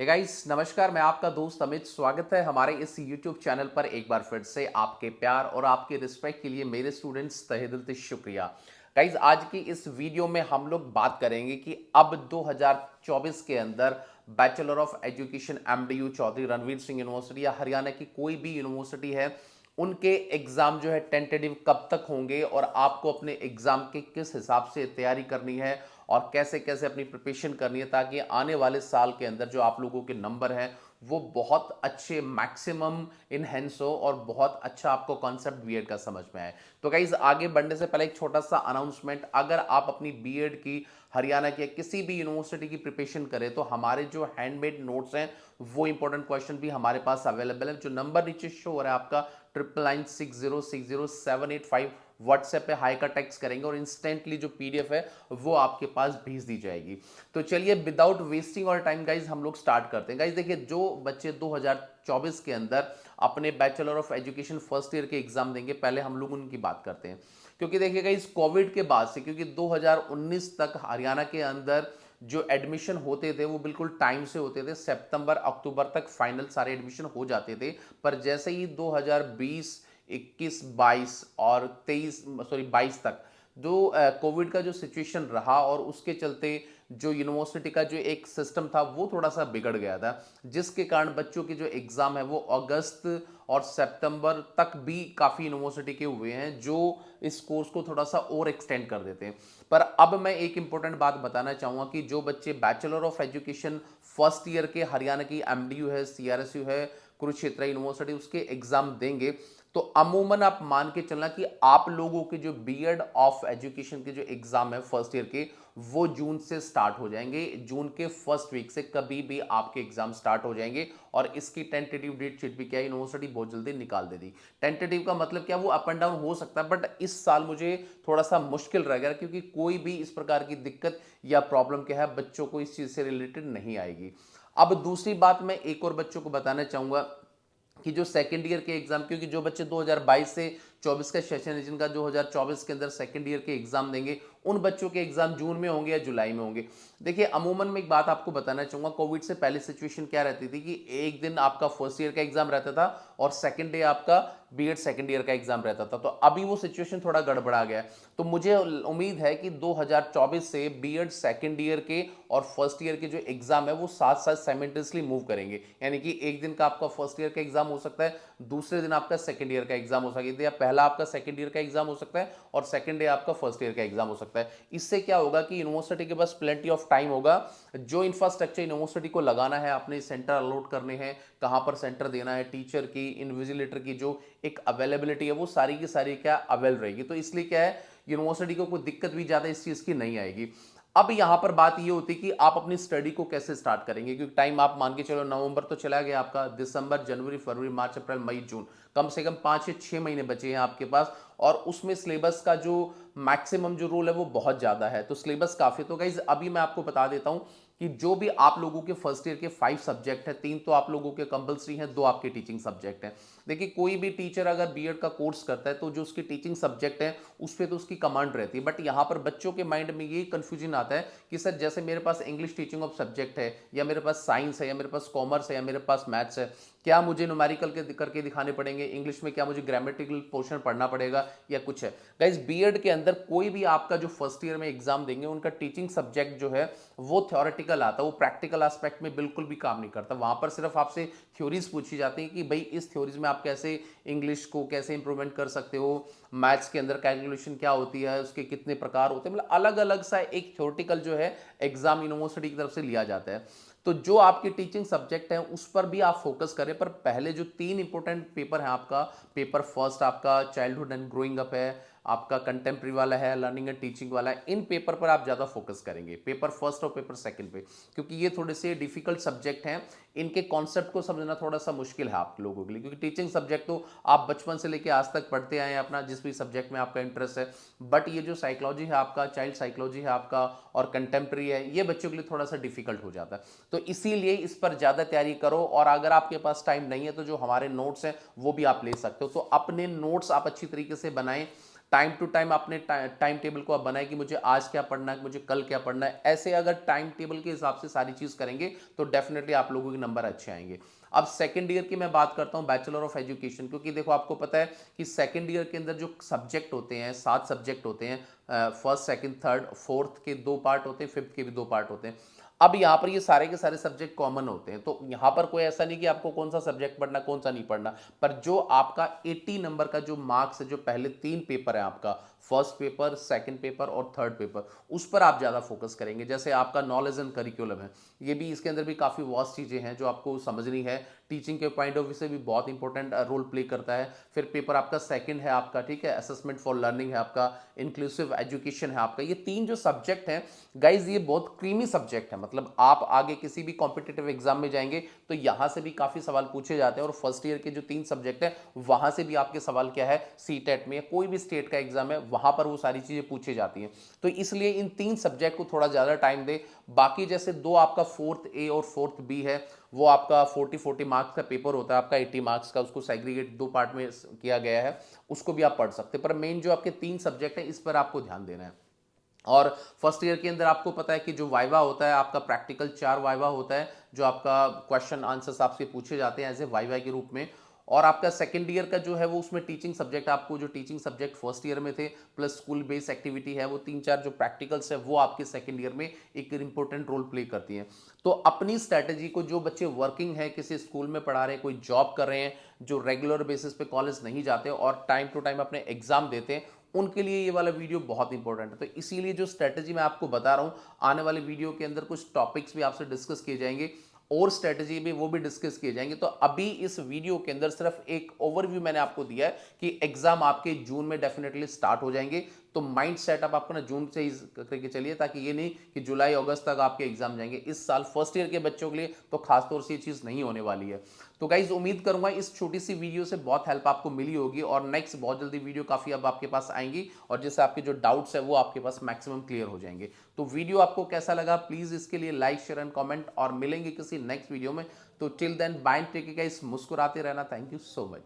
Hey guys नमस्कार। मैं आपका दोस्त अमित। स्वागत है हमारे इस YouTube चैनल पर एक बार फिर से। आपके प्यार और आपके रिस्पेक्ट के लिए मेरे स्टूडेंट्स तहे दिल से शुक्रिया। गाइस आज की इस वीडियो में हम लोग बात करेंगे कि अब 2024 के अंदर bachelor of education MDU Chaudhary Ranbir Singh university या हरियाणा की कोई भी यूनिवर्सिटी है, उनके एग्जाम जो है टेंटेटिव कब तक होंगे और आपको अपने एग्जाम के किस हिसाब से तैयारी करनी है और कैसे कैसे अपनी प्रिपरेशन करनी है ताकि आने वाले साल के अंदर जो आप लोगों के नंबर हैं वो बहुत अच्छे मैक्सिमम इनहेंस हो और बहुत अच्छा आपको कॉन्सेप्ट बीएड का समझ में आए। तो गाइज आगे बढ़ने से पहले एक छोटा सा अनाउंसमेंट, अगर आप अपनी बीएड की हरियाणा की किसी भी यूनिवर्सिटी की प्रिपरेशन करें तो हमारे जो हैंडमेड नोट्स हैं वो इंपॉर्टेंट क्वेश्चन भी हमारे पास अवेलेबल है। जो नंबर नीचे शो हो रहा है आपका 9996060785, व्हाट्सएप पे हाई का टेक्स्ट करेंगे और इंस्टेंटली जो पीडीएफ है वो आपके पास भेज दी जाएगी। तो चलिए विदाउट वेस्टिंग और टाइम गाइज हम लोग स्टार्ट करते हैं। गाइज देखिए, जो बच्चे 2024 के अंदर अपने bachelor of education first year के एग्जाम देंगे, पहले हम लोग उनकी बात करते हैं। क्योंकि देखिएगा इस कोविड के बाद से, क्योंकि 2019 तक हरियाणा के अंदर जो एडमिशन होते थे वो बिल्कुल टाइम से होते थे, सितंबर अक्टूबर तक फाइनल सारे एडमिशन हो जाते थे। पर जैसे ही 2020 21 22 और 22 तक जो कोविड का जो सिचुएशन रहा और उसके चलते जो यूनिवर्सिटी का जो एक सिस्टम था वो थोड़ा सा बिगड़ गया था, जिसके कारण बच्चों के जो एग्जाम है वो अगस्त और सितंबर तक भी काफ़ी यूनिवर्सिटी के हुए हैं, जो इस कोर्स को थोड़ा सा और एक्सटेंड कर देते हैं। पर अब मैं एक इंपॉर्टेंट बात बताना चाहूँगा कि जो बच्चे bachelor of education first year के हरियाणा की MDU है, CRSU है, कुरुक्षेत्र यूनिवर्सिटी, उसके एग्जाम देंगे तो अमूमन आप मान के चलना कि आप लोगों के जो बीएड ऑफ एजुकेशन के जो एग्जाम है फर्स्ट ईयर के वो जून से स्टार्ट हो जाएंगे। जून के फर्स्ट वीक से कभी भी आपके एग्जाम स्टार्ट हो जाएंगे और इसकी टेंटेटिव डेट शीट भी क्या यूनिवर्सिटी बहुत जल्दी निकाल दे दी। टेंटेटिव का मतलब क्या, वो अप एंड डाउन हो सकता है, बट इस साल मुझे थोड़ा सा मुश्किल रहेगा क्योंकि कोई भी इस प्रकार की दिक्कत या प्रॉब्लम क्या है बच्चों को इस चीज से रिलेटेड नहीं आएगी। अब दूसरी बात मैं एक और बच्चों को बताना चाहूंगा कि जो सेकंड ईयर के एग्जाम, क्योंकि जो बच्चे 2022 से 24 का सेशन है जिनका 2024 के अंदर सेकंड ईयर के एग्जाम देंगे, उन बच्चों के एग्जाम जून में होंगे या जुलाई में होंगे। देखिए अमूमन में एक बात आपको बताना चाहूंगा, कोविड से पहले सिचुएशन क्या रहती थी कि एक दिन आपका फर्स्ट ईयर का एग्जाम रहता था और सेकंड डे आपका बीएड सेकंड ईयर का एग्जाम रहता था। तो अभी वो सिचुएशन थोड़ा गड़बड़ा गया है। तो मुझे उम्मीद है कि 2024 से बीएड सेकंड ईयर के और फर्स्ट ईयर के जो एग्जाम है वो साथ साथ साइमल्टेनियसली मूव करेंगे, यानी कि एक दिन का आपका फर्स्ट ईयर का एग्जाम हो सकता है, दूसरे दिन आपका सेकंड ईयर का एग्जाम हो सकता है, या पहला आपका सेकंड ईयर का एग्जाम हो सकता है और सेकंड डे आपका फर्स्ट ईयर का एग्जाम हो सकता है। इससे क्या होगा कि यूनिवर्सिटी के पास प्लेंटी ऑफ टाइम होगा, जो इंफ्रास्ट्रक्चर यूनिवर्सिटी को लगाना है, अपने सेंटर अलॉट करने हैं, कहां पर सेंटर देना है, टीचर की, इन्विजिलेटर की जो एक अवेलेबिलिटी है वो सारी की सारी क्या अवेल रहेगी। तो इसलिए क्या है, यूनिवर्सिटी को कोई दिक्कत भी ज्यादा इस चीज की नहीं आएगी। अब यहां पर बात ये होती है कि आप अपनी स्टडी को कैसे स्टार्ट करेंगे, क्योंकि टाइम आप मान के चलो नवंबर तो चला गया आपका, दिसंबर, जनवरी, फरवरी, मार्च, अप्रैल, मई, जून, कम से कम 5 से 6 महीने बचे हैं आपके पास। और उसमें सिलेबस का जो मैक्सिमम जो रूल है वो बहुत ज्यादा है, तो सिलेबस काफी। तो गाइज अभी मैं आपको बता देता हूं कि जो भी आप लोगों के फर्स्ट ईयर के 5 सब्जेक्ट है, 3 तो आप लोगों के कंपलसरी हैं, 2 आपके टीचिंग सब्जेक्ट हैं। देखिए कोई भी टीचर अगर बीएड का कोर्स करता है तो जो उसकी टीचिंग सब्जेक्ट है उस पर तो उसकी कमांड रहती है, बट यहाँ पर बच्चों के माइंड में ये कंफ्यूजन आता है कि सर जैसे मेरे पास इंग्लिश टीचिंग ऑफ सब्जेक्ट है, या मेरे पास साइंस है, या मेरे पास कॉमर्स है, या मेरे पास मैथ्स है, क्या मुझे न्यूमेरिकल के करके दिखाने पड़ेंगे इंग्लिश में, क्या मुझे ग्रामेटिकल पोर्शन पढ़ना पड़ेगा या कुछ है। गाइस बीएड के अंदर कोई भी आपका जो फर्स्ट ईयर में एग्जाम देंगे उनका टीचिंग सब्जेक्ट जो है वो थ्योरेटिकल आता है, वो प्रैक्टिकल एस्पेक्ट में बिल्कुल भी काम नहीं करता। वहां पर सिर्फ आपसे थ्योरीज पूछी जाती हैं कि भाई इस थ्योरीज में आप कैसे इंग्लिश को कैसे इंप्रूवमेंट कर सकते हो, मैथ्स के अंदर कैलकुलेशन क्या होती है, उसके कितने प्रकार होते हैं, मतलब अलग अलग सा एक थ्योरेटिकल जो है एग्जाम यूनिवर्सिटी की तरफ से लिया जाता है। तो जो आपकी टीचिंग सब्जेक्ट है उस पर भी आप फोकस करें, पर पहले जो 3 इंपॉर्टेंट पेपर है आपका, पेपर फर्स्ट आपका चाइल्डहुड एंड ग्रोइंग अप है, आपका कंटेम्प्रेरी वाला है, लर्निंग एंड टीचिंग वाला है, इन पेपर पर आप ज़्यादा फोकस करेंगे, पेपर फर्स्ट और पेपर सेकंड पे, क्योंकि ये थोड़े से डिफिकल्ट सब्जेक्ट हैं, इनके कॉन्सेप्ट को समझना थोड़ा सा मुश्किल है आप लोगों के लिए, क्योंकि टीचिंग सब्जेक्ट तो आप बचपन से लेकर आज तक पढ़ते आए हैं अपना जिस भी सब्जेक्ट में आपका इंटरेस्ट है। बट ये जो साइकोलॉजी है आपका, चाइल्ड साइकोलॉजी है आपका और कंटेम्प्रेरी है, ये बच्चों के लिए थोड़ा सा डिफिकल्ट हो जाता है। तो इसीलिए इस पर ज़्यादा तैयारी करो, और अगर आपके पास टाइम नहीं है तो जो हमारे नोट्स हैं वो भी आप ले सकते हो। तो अपने नोट्स आप अच्छी तरीके से बनाएं, टाइम टू टाइम अपने टाइम टेबल को आप बनाए कि मुझे आज क्या पढ़ना है, मुझे कल क्या पढ़ना है। ऐसे अगर टाइम टेबल के हिसाब से सारी चीज करेंगे तो डेफिनेटली आप लोगों के नंबर अच्छे आएंगे। अब सेकंड ईयर की मैं बात करता हूं, बैचलर ऑफ एजुकेशन, क्योंकि देखो आपको पता है कि सेकंड ईयर के अंदर जो सब्जेक्ट होते हैं, 7 सब्जेक्ट होते हैं, फर्स्ट सेकंड थर्ड फोर्थ के 2 पार्ट होते हैं, फिफ्थ के भी 2 पार्ट होते हैं। अब यहाँ पर ये सारे के सारे सब्जेक्ट कॉमन होते हैं, तो यहाँ पर कोई ऐसा नहीं कि आपको कौन सा सब्जेक्ट पढ़ना कौन सा नहीं पढ़ना, पर जो आपका 80 नंबर का जो मार्क्स है, जो पहले 3 पेपर है आपका, फर्स्ट पेपर, सेकंड पेपर और थर्ड पेपर, उस पर आप ज़्यादा फोकस करेंगे। जैसे आपका नॉलेज एंड करिकुलम है, ये भी इसके अंदर भी काफ़ी वास्ट चीज़ें हैं जो आपको समझनी है, टीचिंग के पॉइंट ऑफ व्यू से भी बहुत इंपॉर्टेंट रोल प्ले करता है। फिर पेपर आपका सेकंड है आपका, ठीक है, असेसमेंट फॉर लर्निंग है आपका, इंक्लूसिव एजुकेशन है आपका। ये 3 जो सब्जेक्ट हैं गाइज, ये बहुत क्रीमी सब्जेक्ट है, मतलब आप आगे किसी भी कॉम्पिटिटिव एग्जाम में जाएंगे तो यहां से भी काफी सवाल पूछे जाते हैं, और फर्स्ट ईयर के जो 3 सब्जेक्ट है वहां से भी आपके सवाल क्या है, सीटेट में या कोई भी स्टेट का एग्जाम है वहां पर वो सारी चीजें पूछी जाती हैं। तो इसलिए इन 3 सब्जेक्ट को थोड़ा ज्यादा टाइम दे। बाकी जैसे 2 आपका फोर्थ ए और फोर्थ बी है, वो आपका 40 मार्क्स का पेपर होता है आपका, 80 मार्क्स का, उसको सेग्रीगेट 2 पार्ट में किया गया है, उसको भी आप पढ़ सकते हैं। पर मेन जो आपके 3 सब्जेक्ट है इस पर आपको ध्यान देना है। और फर्स्ट ईयर के अंदर आपको पता है कि जो वाइवा होता है आपका, प्रैक्टिकल 4 वाइवा होता है, जो आपका क्वेश्चन आंसर्स आपसे पूछे जाते हैं एज ए वाइवा के रूप में। और आपका सेकंड ईयर का जो है वो, उसमें टीचिंग सब्जेक्ट, आपको जो टीचिंग सब्जेक्ट फर्स्ट ईयर में थे प्लस स्कूल बेस्ड एक्टिविटी है, वो 3-4 जो प्रैक्टिकल्स है वो आपके सेकंड ईयर में एक इंपॉर्टेंट रोल प्ले करती हैं। तो अपनी स्ट्रैटेजी को, जो बच्चे वर्किंग है, किसी स्कूल में पढ़ा रहे हैं, कोई जॉब कर रहे हैं, जो रेगुलर बेसिस पे कॉलेज नहीं जाते और टाइम टू टाइम अपने एग्जाम देते हैं, उनके लिए ये वाला वीडियो बहुत इंपॉर्टेंट है। तो इसीलिए जो स्ट्रेटजी मैं आपको बता रहा हूं, आने वाले वीडियो के अंदर कुछ टॉपिक्स भी आपसे डिस्कस किए जाएंगे और स्ट्रेटजी भी वो भी डिस्कस किए जाएंगे। तो अभी इस वीडियो के अंदर सिर्फ एक ओवरव्यू मैंने आपको दिया है कि एग्जाम आपके जून में डेफिनेटली स्टार्ट हो जाएंगे। तो माइंड सेटअप आपको ना जून से ही करके चलिए, ताकि ये नहीं कि जुलाई अगस्त तक आपके एग्जाम जाएंगे। इस साल फर्स्ट ईयर के बच्चों के लिए तो खासतौर से ये चीज़ नहीं होने वाली है। तो गाइज उम्मीद करूंगा इस छोटी सी वीडियो से बहुत हेल्प आपको मिली होगी, और नेक्स्ट बहुत जल्दी वीडियो काफ़ी अब आपके पास आएंगी, और जिससे आपके जो डाउट्स है वो आपके पास मैक्सिमम क्लियर हो जाएंगे। तो वीडियो आपको कैसा लगा प्लीज़ इसके लिए लाइक शेयर एंड कॉमेंट, और मिलेंगे किसी नेक्स्ट वीडियो में। तो till then bye, take care guys, मुस्कुराते रहना। Thank you so much.